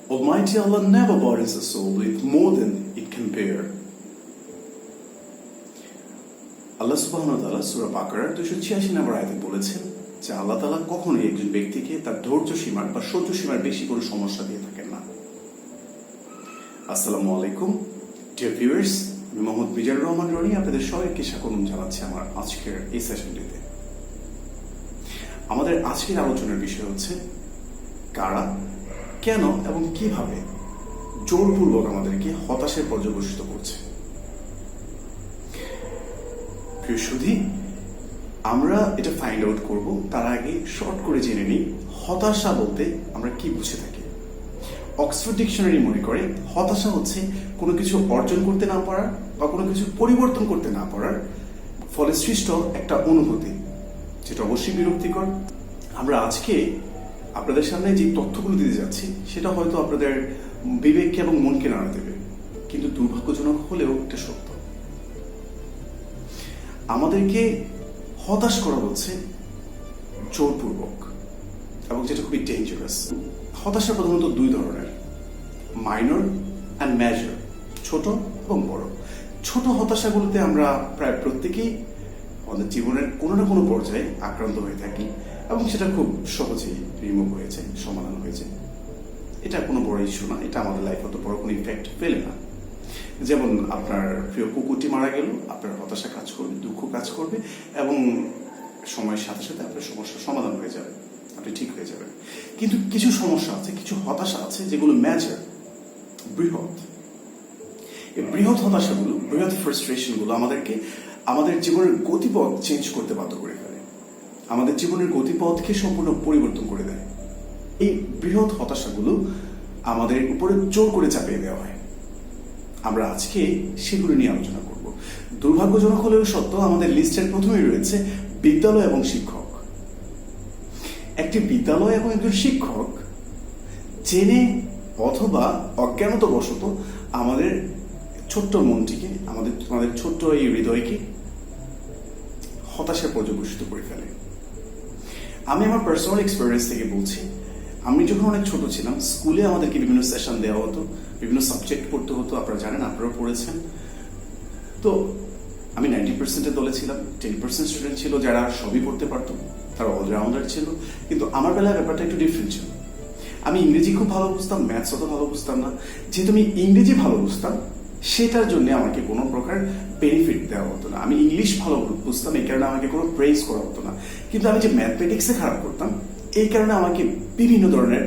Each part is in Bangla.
Almighty Allah never burdens the soul with more than it can bear. আল্লাহ সুবহানাহু ওয়া তাআলা সূরা বাকারার 286 নম্বর আয়াতে বলেছেন যে আল্লাহ তাআলা কখনোই একজন ব্যক্তিকে তার ধৈর্য সীমার বা সহ্য সীমার বেশি কোনো সমস্যা দিয়ে থাকেন না। আসসালামু আলাইকুম ডিয়ার ভিউয়ার্স, আমি মোহাম্মদ মিজানুর রহমান রনি আপনাদের সবাইকে স্বাগত জানাচ্ছি আমার আজকের এই সেশনটিতে। আমাদের আজকের আলোচনার বিষয় হচ্ছে কারা, কেন এবং কিভাবে জোরপূর্বক আমাদেরকে হতাশায় পর্যবসিত করছে। প্রিয় সুধী, আমরা এটা ফাইন্ড আউট করব তার আগে শর্ট করে জেনে নিই হতাশা বলতে আমরা কি বুঝে থাকি। অক্সফোর্ড ডিকশনারি মনে করে হতাশা হচ্ছে কোনো কিছু অর্জন করতে না পারার বা কোনো কিছু পরিবর্তন করতে না পারার ফলে সৃষ্ট একটা অনুভূতি, যেটা অবশ্যই বিরক্তিকর। আমরা আজকে আপনাদের সামনে যে তথ্যগুলো দিতে যাচ্ছি সেটা হয়তো আপনাদের বিবেককে এবং মনকে নাড়া দেবে, কিন্তু দুর্ভাগ্যজনক হলেও এটা সত্য। আমাদেরকে হতাশ করা হচ্ছে জোরপূর্বক, এবং যেটা খুবই ডেঞ্জারাস। হতাশা প্রধানত দুই ধরনের, মাইনর অ্যান্ড মেজর, ছোট এবং বড়। ছোট হতাশাগুলোতে আমরা প্রায় প্রত্যেকেই আমাদের জীবনের কোনো না কোনো পর্যায়ে আক্রান্ত হয়ে থাকি, এবং সেটা খুব সহজেই রিমুভ হয়েছে, সমাধান হয়েছে। এটা কোনো বড় ইস্যু না, এটা আমাদের লাইফে অত বড় কোনো ইফেক্ট ফেলে না। যেমন আপনার প্রিয় কুকুরটি মারা গেল, আপনার হতাশা কাজ করবে, দুঃখ কাজ করবে, এবং সময়ের সাথে সাথে আপনার সমস্যার সমাধান হয়ে যাবে, আপনি ঠিক হয়ে যাবেন। কিন্তু কিছু সমস্যা আছে, কিছু হতাশা আছে যেগুলো মেজর, বৃহৎ। এই বৃহৎ হতাশাগুলো, বৃহৎ ফ্রাস্ট্রেশনগুলো আমাদেরকে আমাদের জীবনের গতিপথ চেঞ্জ করতে বাধ্য করে ফেলে, আমাদের জীবনের গতিপথকে সম্পূর্ণ পরিবর্তন করে দেয়। এই বৃহৎ হতাশাগুলো আমাদের উপরে জোর করে চাপিয়ে দেওয়া হয়। আমরা আজকে সেগুলো নিয়ে আলোচনা করব। দুর্ভাগ্যজনক হলেও সত্য, আমাদের লিস্টের প্রথমেই রয়েছে বিদ্যালয় এবং শিক্ষক। একটি বিদ্যালয় এবং একজন শিক্ষক জেনে অথবা অজ্ঞানতাবশত আমাদের ছোট্ট মনটিকে, আমাদের ছোট্ট এই হৃদয়কে হতাশায় পর্যবসিত করে ফেলে। আমি আমার পার্সোনাল এক্সপিরিয়েন্স থেকে বলছি, আমি যখন অনেক ছোট ছিলাম, স্কুলে আমাদেরকে বিভিন্ন সেশন দেওয়া হতো, বিভিন্ন সাবজেক্ট পড়তে হতো। আপনারা জানেন, আপনারা পড়েছেন। তো আমি 90% দলে ছিলাম। 10% স্টুডেন্ট ছিল যারা সবই পড়তে পারতো, তারা অলরাউন্ডার ছিল। কিন্তু আমার বেলায় ব্যাপারটা একটু ডিফারেন্ট ছিল। আমি ইংরেজি খুব ভালো বুঝতাম, ম্যাথস অত ভালো বুঝতাম না। যেহেতু আমি ইংরেজি ভালো বুঝতাম, সেটার জন্য আমাকে কোনো প্রকার বেনিফিট দেওয়া হতো না। আমি ইংলিশ ভালো বুঝতাম, এই কারণে আমাকে কোনো প্রেজ করা হতো না। কিন্তু আমি যে ম্যাথমেটিক্সে খারাপ করতাম, এই কারণে আমাকে বিভিন্ন ধরনের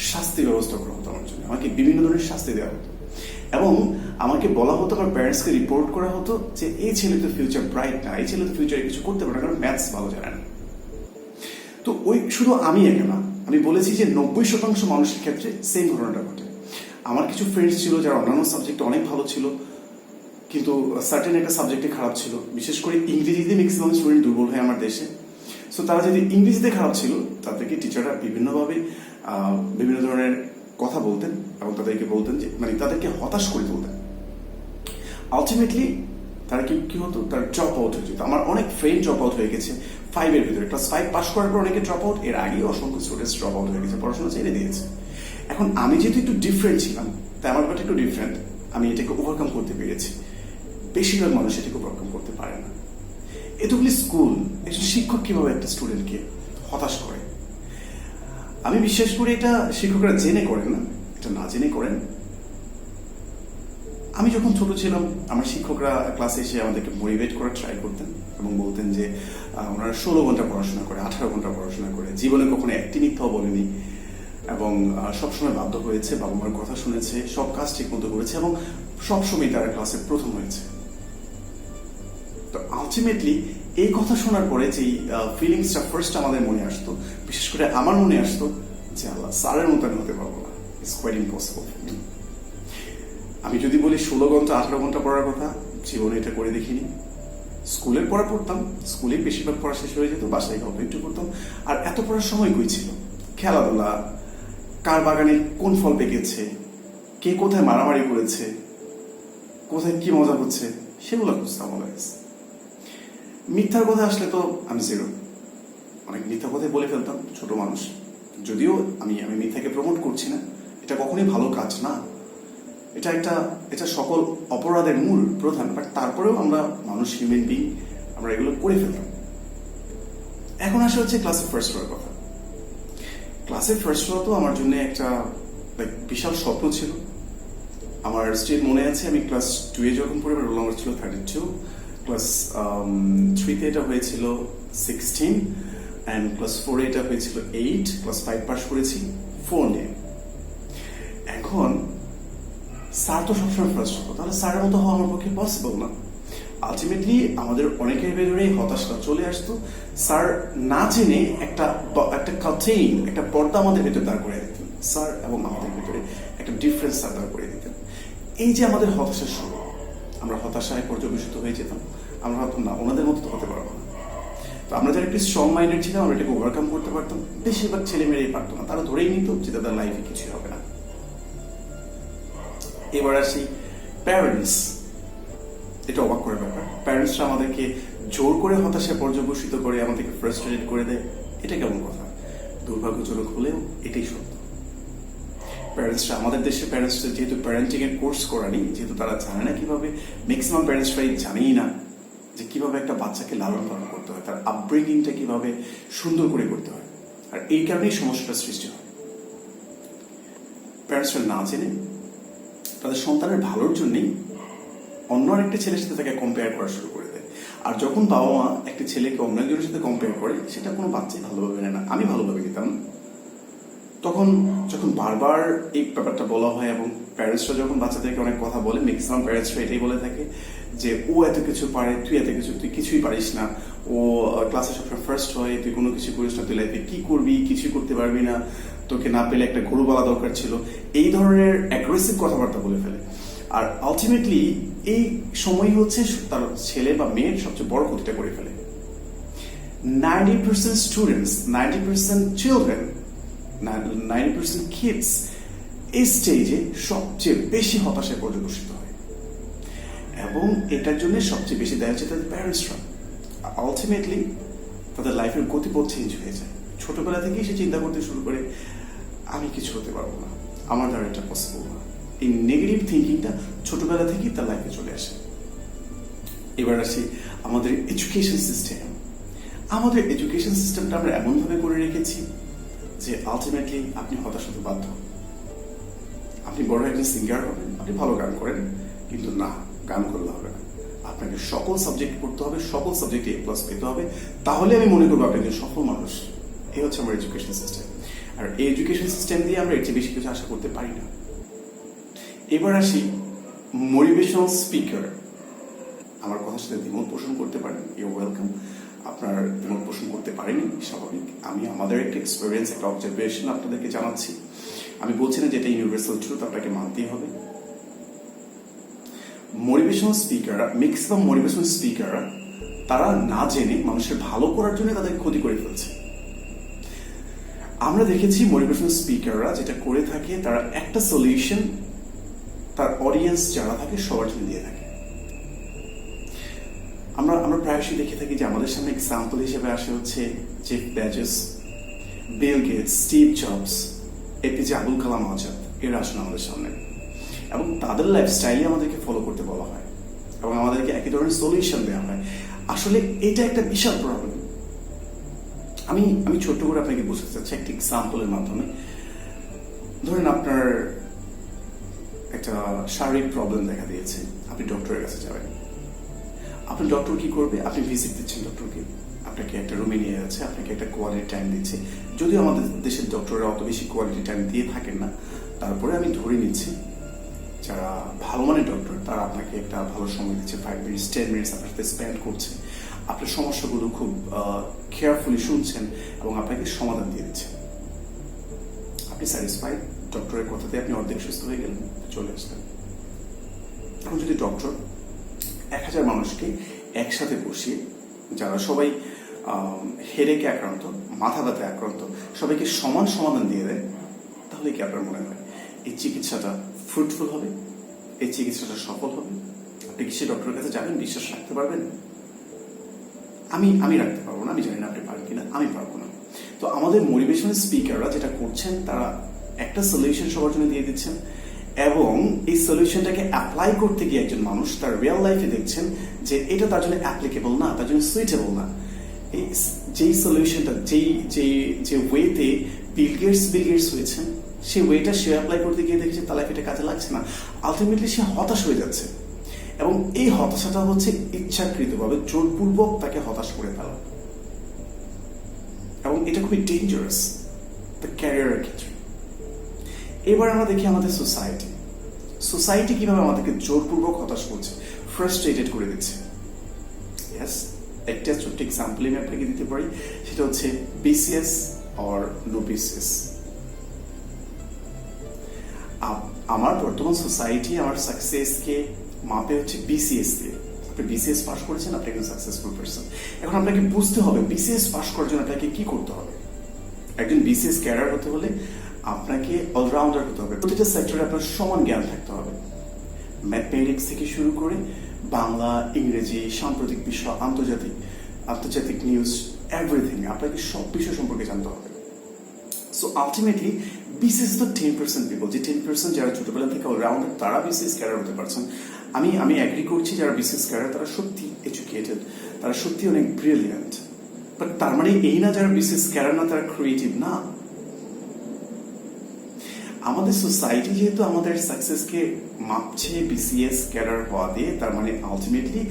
শাস্তি ব্যবস্থা করা হতো। আমার জন্য আমাকে বিভিন্ন ধরনের শাস্তি দেওয়া হতো, এবং আমাকে বলা হতো, আমার প্যারেন্টসকে রিপোর্ট করা হতো যে এই ছেলে তো ফিউচার ব্রাইট না, এই ছেলে তো ফিউচারে কিছু করতে পারে না, কারণ ম্যাথস ভালো জানে না। তো ওই শুধু আমি একা না, আমি বলেছি যে 90% মানুষের ক্ষেত্রে সেম ঘটনাটা ঘটে। আমার কিছু ফ্রেন্ডস ছিল যারা অন্যান্য সাবজেক্টে অনেক ভালো ছিল, কিন্তু সার্টেন একটা সাবজেক্টে খারাপ ছিল। বিশেষ করে ইংরেজিতে ম্যাক্সিমাম স্টুডেন্ট দুর্বল হয় আমার দেশে। সো তারা যদি ইংরেজিতে খারাপ ছিল, তাদেরকে টিচাররা বিভিন্নভাবে বিভিন্ন ধরনের কথা বলতেন, এবং তাদেরকে বলতেন যে তাদেরকে হতাশ করে তুলতেন। আলটিমেটলি তারা কি হতো, তার ড্রপ আউট হয়ে যেত। আমার অনেক ফ্রেন্ড ড্রপ আউট হয়ে গেছে 5-এর ভিতরে। ক্লাস 5 পাস করার পর অনেকে ড্রপ আউট, এর আগেই অসংখ্য স্টুডেন্টস ড্রপ আউট হয়ে গেছে, পড়াশোনা ছেড়ে দিয়েছে। এখন আমি যেহেতু একটু ডিফারেন্ট ছিলাম, তাই আমার ব্যাপারটা একটু ডিফারেন্ট, আমি এটাকে ওভারকাম করতে পেরেছি। বেশিরভাগ মানুষ এটাকে ওভারকাম করতে পারে না। এতগুলি স্কুল, একজন শিক্ষক কিভাবে একটা স্টুডেন্টকে হতাশ করে, আমি বিশ্বাস করি এটা শিক্ষকরা জেনে করেন না, এটা না জেনে করেন। আমি যখন ছোট ছিলাম, আমার শিক্ষকরা ক্লাসে এসে আমাদেরকে মোটিভেট করার ট্রাই করতেন, এবং বলতেন যে ওনারা 16 ঘন্টা পড়াশোনা করে, 18 ঘন্টা পড়াশোনা করে, জীবনে কখনো একটি মিথ্যাও বলেনি, এবং সবসময় বাধ্য হয়েছে, বাবা মার কথা শুনেছে, সব কাজ ঠিক মতো করেছে, এবং সবসময় তারা ক্লাসে প্রথম হয়েছে। তো আলটিমেটলি এই কথা শোনার পরে যেই ফিলিংসটা ফার্স্ট আমাদের মনে আসতো, বিশেষ করে আমার মনে আসতো যে আল্লাহ, স্যারের মতো আমি হতে পারবো না, ইটস কোয়াইট ইম্পসিবল। আমি যদি বলি 16 ঘন্টা 18 ঘন্টা পড়ার কথা, জীবনে এটা করে দেখিনি। স্কুলের পড়া পড়তাম, স্কুলে বেশিরভাগ পড়া শেষ হয়ে যেত, বাসায় অল্প একটু করতাম। আর এত পড়ার সময় কই ছিল? খেলাধুলা, কার বাগানে কোন ফল পেকেছে, কে কোথায় মারামারি করেছে, কোথায় কি মজা হচ্ছে, সেগুলো বুঝতাম অলওয়েজ। মিথ্যার কথা আসলে তো আমি জিরো, অনেক মিথ্যা কথাই বলে ফেলতাম, ছোট মানুষ। যদিও আমি মিথ্যাকে প্রমোট করছি না, এটা কখনোই ভালো কাজ না। এটা সকল অপরাধের মূল প্রধান, বাট তারপরেও আমরা মানুষ, হিউম্যান বিং, আমরা এগুলো করে ফেলতাম। এখন আসা হচ্ছে ক্লাসে ফার্স্ট হওয়ার কথা। ক্লাসে ফার্স্ট হওয়া তো আমার জন্য একটা বিশাল স্বপ্ন ছিল। আমার স্টিল মনে আছে, আমি ক্লাস 2-এ যখন পড়ি, আমার রোল নাম্বার ছিল 32, ক্লাস 3-তে এটা হয়েছিল 16, অ্যান্ড ক্লাস 4-এ এটা হয়েছিল 8, ক্লাস 5 পাস করেছি 4 নিয়ে। এখন স্যার তো সবসময় ফার্স্ট হতো, তাহলে স্যারের মতো হওয়া আমার পক্ষে পসিবল না। আলটিমেটলি আমাদের অনেকের ভেতরে হতাশা চলে আসতো। স্যার না জেনে একটা কাটেইন, একটা পর্দা আমাদের ভেতরে দাঁড় করে দিতেন। স্যার এবং আমাদের ভেতরে একটা ডিফারেন্স স্যার দাঁড় করে দিতেন। এই যে আমাদের হতাশার শুরু, আমরা হতাশায় পর্যবেসিত হয়ে যেতাম। আমরা ভাবতাম না, ওনাদের মতো তো হতে পারবো না। তো আমরা যারা একটু স্ট্রং মাইন্ডেড ছিলাম, আমরা এটাকে ওভারকাম করতে পারতাম। বেশিরভাগ ছেলেমেয়েরাই পারতো না, তারা ধরেই নিত যে তাদের লাইফে কিছুই হবে না। এবার আসি প্যারেন্টস। এটা অবাক করে ব্যাপার, প্যারেন্টসরা আমাদেরকে জোর করে হতাশায় পর্যবসিত করে, আমাদেরকে ফ্রাস্ট্রেটেড করে দেয়। এটা কেমন কথা? দুর্ভাগ্যজনক হলেও এটাই সত্য। প্যারেন্টসরা, আমাদের দেশের প্যারেন্টসরা যেহেতু প্যারেন্টিং এর কোর্স করানি, যেহেতু তারা জানে না কিভাবে, ম্যাক্সিমাম প্যারেন্টসরাই জানেই না যে কিভাবে একটা বাচ্চাকে লালন পালন করতে হয়, তার আপব্রিঙ্গিংটা কিভাবে সুন্দর করে করতে হয়। আর এই কারণেই সমস্যাটা সৃষ্টি হয়। প্যারেন্টসরা না জেনে তাদের সন্তানের ভালোর জন্যই অন্য আরেকটা ছেলের সাথে তাকে কম্পেয়ার করা শুরু করে দেয়। আর যখন বাবা মা একটা ছেলেকে অন্য একজনের সাথে কম্পেয়ার করে, সেটা কোনো বাচ্চাই ভালোভাবে নেয় না। আমি ভালোভাবে নিতাম। তখন যখন বারবার এই ব্যাপারটা বলা হয় এবং প্যারেন্টসরা যখন বাচ্চাদেরকে অনেক কথা বলে, ম্যাক্সিমাম প্যারেন্টসরা এটাই বলে থাকে যে ও এত কিছু পারে, তুই কিছুই পারিস না, ও ক্লাসে সবসময় ফার্স্ট হয়, তুই কোনো কিছু করিস না, তুই লাইফে কি করবি, কিছুই করতে পারবি না, তোকে না পেলে একটা গরু বলা দরকার ছিল। এই ধরনের অ্যাগ্রেসিভ কথাবার্তা বলে ফেলে। আর আলটিমেটলি এই সময় হচ্ছে তার ছেলে বা মেয়ের সবচেয়ে বড় ক্ষতিটা করে ফেলে। 90% স্টুডেন্টস, 90% চিলড্রেন, 90% কিডস এই স্টেজে সবচেয়ে বেশি হতাশায় পর্যবসিত হয়, এবং এটার জন্য সবচেয়ে বেশি দায়ী হচ্ছে তাদের প্যারেন্টসরা। আলটিমেটলি তাদের লাইফের গতিপথ চেঞ্জ হয়ে যায়। ছোটবেলা থেকেই সে চিন্তা করতে শুরু করে, আমি কিছু হতে পারবো না, আমার দ্বারা এটা পসিবল না। এই নেগেটিভ থিঙ্কিংটা ছোটবেলা থেকেই তার লাইফে চলে আসে। এবার আসি আমাদের এডুকেশন সিস্টেম। আমাদের এডুকেশন সিস্টেমটা আমরা এমনভাবে করে রেখেছি যে আলটিমেটলি আপনি হতাশ হতে বাধ্য। আপনি বড় একজন সিঙ্গার হবেন, আপনি ভালো গান করেন, কিন্তু না, গান করলে হবে না, আপনাকে সকল সাবজেক্ট পড়তে হবে, সকল সাবজেক্টে A+ পেতে হবে, তাহলে আমি মনে করবো আপনি একজন সফল মানুষ। এই হচ্ছে আমার এডুকেশন সিস্টেম। আর এই এডুকেশন সিস্টেম দিয়ে আমরা এর চেয়ে বেশি কিছু আশা করতে পারি না। এবার আসি মোটিভেশনাল স্পিকার। আমার কথার সাথে দ্বিমত পোষণ করতে পারেন, ইউ ওয়েলকাম। আপনার দ্বিমত পোষণ করতে পারেনি, স্বাভাবিক। আমি আমাদের একটা এক্সপিরিয়েন্স, একটা অবজারভেশন আপনাদেরকে জানাচ্ছি। আমি বলছি না যে এটা ইউনিভার্সাল ট্রুথ, আপনাকে মানতেই হবে। মোটিভেশনাল স্পিকাররা, ম্যাক্সিমাম মোটিভেশনাল স্পিকাররা, তারা না জেনে মানুষের ভালো করার জন্য তাদের ক্ষতি করে ফেলছে। আমরা দেখেছি মোটিভেশনাল স্পিকাররা যেটা করে থাকে, তারা একটা সলিউশন তার অডিয়েন্স যারা থাকে সবার জন্য দিয়ে থাকে। আমরা প্রায়শই দেখে থাকি যে আমাদের সামনে এক্সাম্পল হিসেবে আসে হচ্ছে Jeff Bezos, Bill Gates, Steve Jobs, APJ Abul Kalam Azad. এরা আসেন আমাদের সামনে এবং তাদের লাইফস্টাইলে আমাদেরকে ফলো করতে বলা হয় এবং আমাদেরকে একই ধরনের সলিউশন দেওয়া হয়। আসলে এটা একটা বিশাল প্রবলেম। আমি ছোট্ট করে আপনাকে বুঝতে চাচ্ছি একটা এক্সাম্পলের মাধ্যমে। ধরেন আপনার একটা শারীরিক প্রবলেম দেখা দিয়েছে, আপনি ডক্টরের কাছে যাবেন। আপনার ডক্টর কি করবে? আপনি ভিজিট দিচ্ছেন ডক্টরকে, আপনাকে একটা রুমে নিয়ে যাচ্ছে, আপনাকে একটা কোয়ালিটি টাইম দিচ্ছে। যদিও আমাদের দেশের ডক্টররা অত বেশি কোয়ালিটি টাইম দিয়ে থাকেন না, তারপরে আমি ধরে নিচ্ছি যারা ভালো মানের ডক্টর তারা আপনাকে একটা ভালো সময় দিচ্ছে, 5 মিনিটস 10 মিনিটস আপনার সাথে স্পেন্ড করছে, আপনার সমস্যাগুলো খুব কেয়ারফুলি শুনছেন এবং আপনাকে সমাধান দিয়ে দিচ্ছে। আপনি স্যাটিসফাইড, ডক্টরের কথাতে আপনি অর্ধেক সুস্থ হয়ে গেলেন, চলে আসলেন। এখন যদি ডক্টর 1000 মানুষকে একসাথে বসিয়ে, যারা সবাই হেডেকে আক্রান্ত, মাথা ব্যথায় আক্রান্ত, সবাইকে সমান সমাধান দিয়ে দেয়, তাহলে কি আপনার মনে হয় এই চিকিৎসাটা ফ্রুটফুল হবে? এই চিকিৎসাটা সফল হবে? আপনি কি সে ডক্টরের কাছে যাবেন? বিশ্বাস রাখতে পারবেন? আমি রাখতে পারবো না। আমি জানি না আপনি পারেন কিনা, আমি পারবো না। তো আমাদের মোটিভেশনাল স্পিকাররা যেটা করছেন, তারা একটা সলিউশন সবার জন্য দিয়ে দিচ্ছেন, এবং এই সলিউশনটাকে অ্যাপ্লাই করতে গিয়ে একজন মানুষ তার রিয়েল লাইফে দেখছেন যে এটা তার জন্য অ্যাপ্লিকেবল না, তার জন্য সুইটেবল না। যেই সলিউশনটা যে ওয়েতে বিল গেটস হয়েছেন, সেই ওয়েটা সে অ্যাপ্লাই করতে গিয়ে দেখছে তার লাইফে এটা কাজে লাগছে না, আলটিমেটলি সে হতাশ হয়ে যাচ্ছে। এবং এই হতাশাটা হচ্ছে ইচ্ছাকৃতভাবে জোরপূর্বক তাকে হতাশ করে ফেলা, এবং এটা খুবই ডেঞ্জারাস ক্যারিয়ারের ক্ষেত্রে। এবার আমরা দেখি আমাদের সোসাইটি কিভাবে আমাদেরকে জোরপূর্বক হতাশ করছে, ফ্রাস্ট্রেটেড করে দিচ্ছে। একটা ছোট্ট এক্সাম্পল আমি আপনাকে দিতে পারি, সেটা হচ্ছে বিসিএস অর নো বিসিএস। আমার বর্তমান সোসাইটি আমার সাকসেসকে মাপে হচ্ছে বিসিএস দিয়ে। আপনি বিসিএস পাস করেছেন, আপনি একজন সাকসেসফুল পারসন। এখন আপনাকে বুঝতে হবে বিসিএস পাস করার জন্য আপনাকে কি করতে হবে। একজন বিসিএস ক্যাডার হতে হলে আপনাকে অলরাউন্ডার হতে হবে, প্রতিটা সেক্টরে আপনার সমান জ্ঞান থাকতে হবে। ম্যাথমেটিক্স থেকে শুরু করে বাংলা, ইংরেজি, সাম্প্রতিক বিষয়, আন্তর্জাতিক নিউজ, এভরিথিং, আপনাকে সব বিষয় সম্পর্কে জানতে হবে। সো আলটিমেটলি বিসিএস তো 10% পিপল, যে 10% যারা ছোটবেলা থেকে অলরাউন্ডার তারা বিসিএস ক্যাডার হতে পারছেন। আমি এগ্রি করছি যারা বিসিএস ক্যাডার তারা সত্যি এডুকেটেড, তারা সত্যি অনেক ব্রিলিয়েন্ট, বাট তার মানে এই না যারা বিসিএস ক্যাডার না তারা ক্রিয়েটিভ না। আমাদের সোসাইটি যেহেতু আমাদের সাকসেসকে মাপছে বিসিএস ক্যাডার হওয়া দিয়ে, তার মানে আলটিমেটলি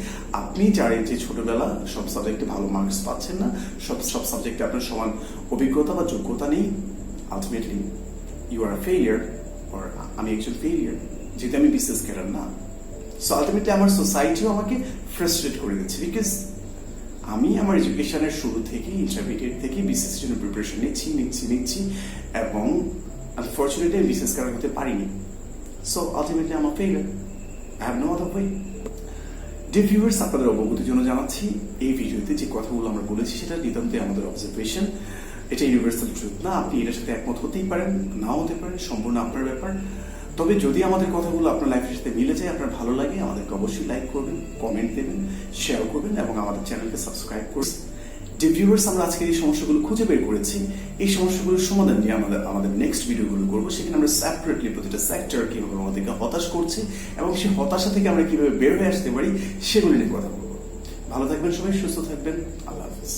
আপনি যারা যে ছোটবেলা সব সাবজেক্টে ভালো মার্কস পাচ্ছেন না, সব সাবজেক্টে আপনার সমান অভিজ্ঞতা বা যোগ্যতা নেই, ultimately you are failure, or আমি একজন ফেলিয়ার যেহেতু আমি বিসিএস ক্যাডার না। সো আলটিমেটলি আমার সোসাইটিও আমাকে ফ্রাস্ট্রেট করে দিচ্ছে, বিকজ আমি আমার এডুকেশনের শুরু থেকে ইন্টারমিডিয়েট থেকে বিসিএস জন্য প্রিপারেশন নিচ্ছি এবং আনফর্চুনেটলি আমি বিসিএস ক্যাডার হতে পারিনি। সো আলটিমেটলি আমার failure, I have no other way. Dear viewers, আপনাদের অবগতির জন্য জানাচ্ছি এই ভিডিওতে যে কথাগুলো আমরা বলেছি সেটা নিতান্তই আমাদের অবজারভেশন, এটা ইউনিভার্সাল ট্রুথ না। আপনি এটার সাথে একমত হতেই পারেন, নাও হতে পারেন, সম্পূর্ণ আপনার ব্যাপার। তবে যদি আমাদের কথাগুলো আপনার লাইফের সাথে মিলে যায়, আপনার ভালো লাগে, আমাদেরকে অবশ্যই লাইক করবেন, কমেন্ট দেবেন, শেয়ার করবেন এবং আমাদের চ্যানেলকে সাবস্ক্রাইব করবেন। যে ভিউয়ার্স, আমরা আজকে এই সমস্যাগুলো খুঁজে বের করেছি, এই সমস্যাগুলোর সমাধান নিয়ে আমাদের নেক্সট ভিডিওগুলো করবো। সেখানে আমরা সেপারেটলি প্রতিটা সেক্টর কিভাবে আমাদেরকে হতাশ করছে এবং সেই হতাশা থেকে আমরা কিভাবে বের হয়ে আসতে পারি সেগুলো নিয়ে কথা বলবো। ভালো থাকবেন সবাই, সুস্থ থাকবেন, আল্লাহ হাফিজ।